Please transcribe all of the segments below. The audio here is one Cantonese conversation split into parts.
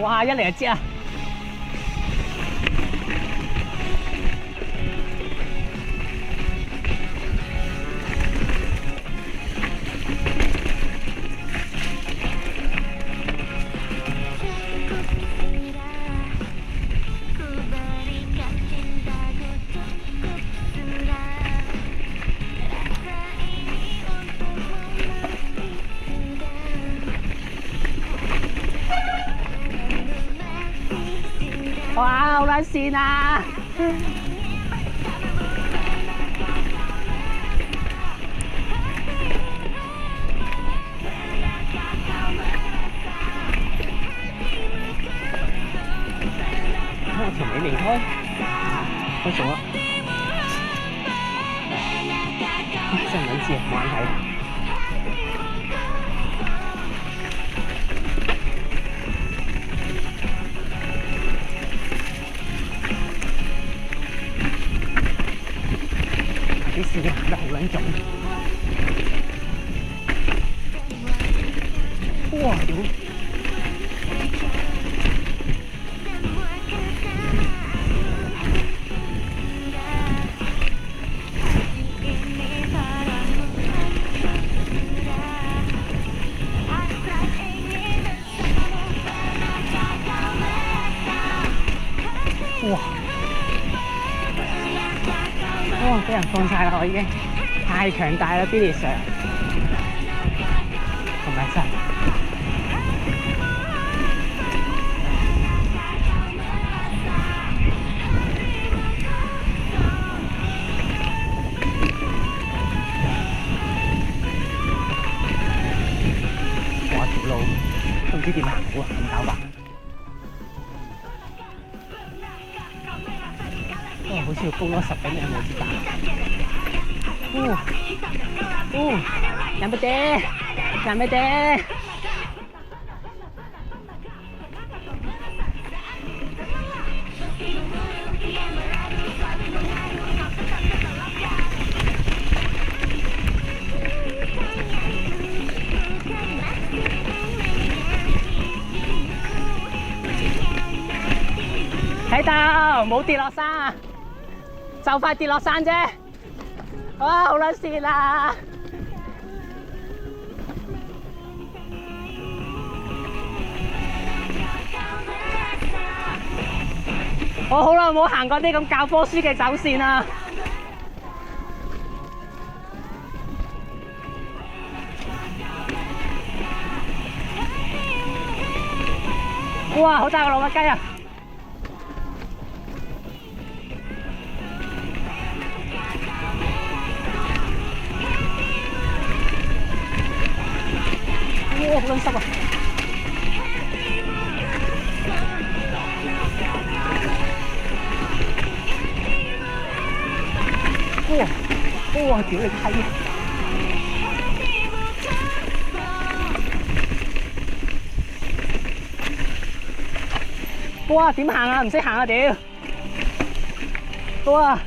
哇！一嚟就知啊！哇！好撚線啊！我條尾未開，開咗啦！真係唔撚知啊，冇眼睇。啲線行得好撚重，哇！屌！哇！哇！俾人放晒啦，我已經太強大啦 ，Billy Sir， 同埋真。哇！條路都唔知點行好啊，咁搞法。好似要高咗10幾米冇知打。飲乜爹？飲乜爹？睇到，冇跌落山啊！就快跌落山啫！哇，好撚線啊！我好耐冇行過啲咁教科書嘅走線啦。哇，好大個老麥雞啊！哇，好撚濕啊！哇！屌你閪啊！哇！點行啊？唔識行啊！屌！哇！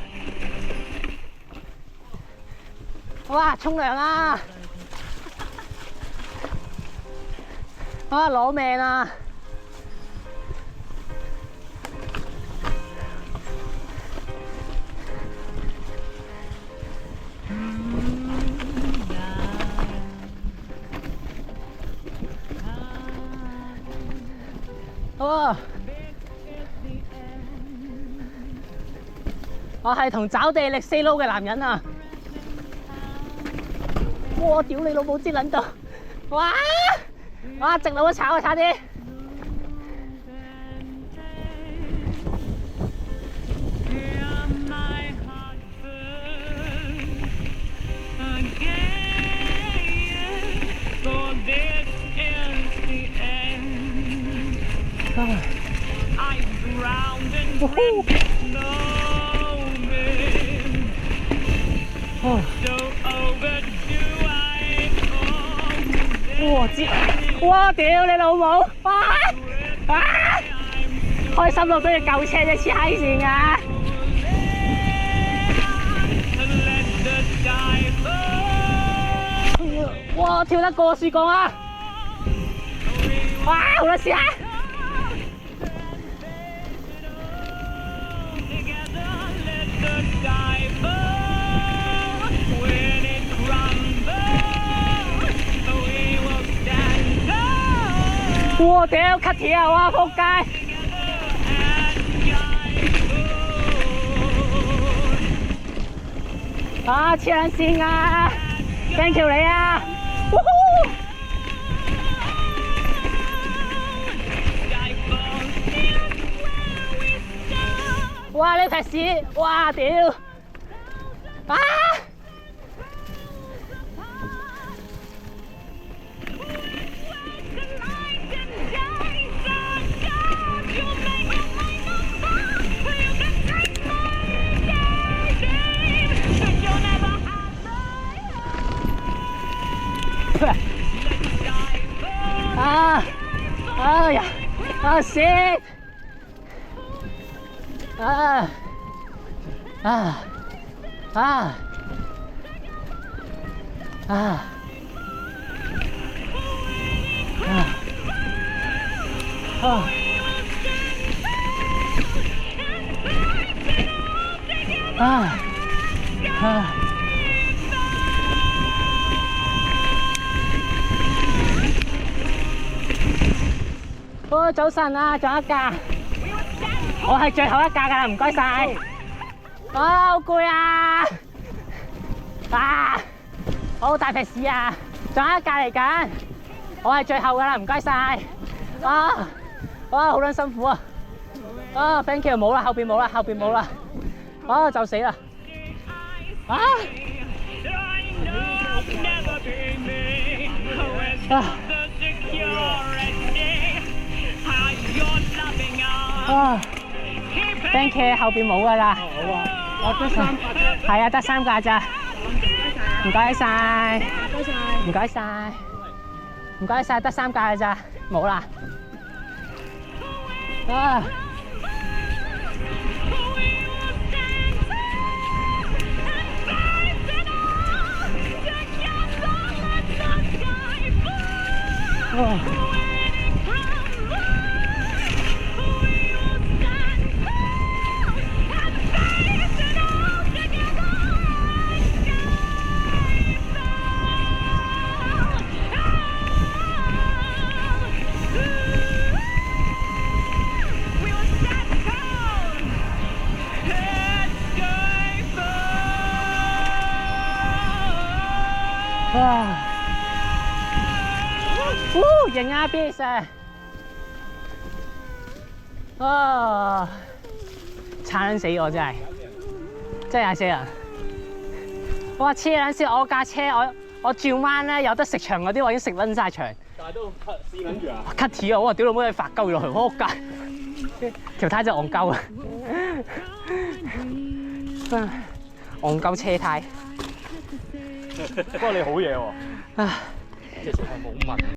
哇！沖涼啊！啊！攞命啊！哦！我係同找地力 say no 嘅男人啊！哇！屌你老母知撚到！哇！哇！直路都炒啊，差啲！哇！知哇！屌你老母！哇！開心到都要救車啫，黐閪線㗎！哇！跳得過樹幹啊！哇！好多時啊！哇屌 cut 鐵啊！哇仆街！啊黐撚線啊 ！thank you 你啊！哇呢撇屎！哇屌！啊！啊！哎呀！啊 shit！ 啊！啊！啊！啊！啊！啊！啊！哦，早晨啊，仲有一架，我係最後一架㗎啦，唔該晒。啊，好攰啊！啊，好大撇屎啊！仲有一架嚟緊，我係最後㗎啦，唔該晒。啊，哇，好撚辛苦啊！啊 ，thank you， 冇啦，後邊冇啦，後邊冇啦。啊，就死啦！啊！啊 ，thank you， 後邊冇㗎啦。好啊，我得3架啫。係啊，得3架咋。唔該晒。唔該晒。唔該晒，得3架㗎咋，冇啦。啊！哦！哇！型啊 ，Bis 啊！慘撚死我真係，真係死人！哇，黐撚線！我架車我轉彎咧有得食牆嗰啲，我已經食撚晒牆。但係都試緊住啊 ！cut 鐵啊！我話屌老母你發鳩落去，我街條胎真係戇鳩啊！戇鳩車胎。不過你好嘢喎！啊，其實係冇問。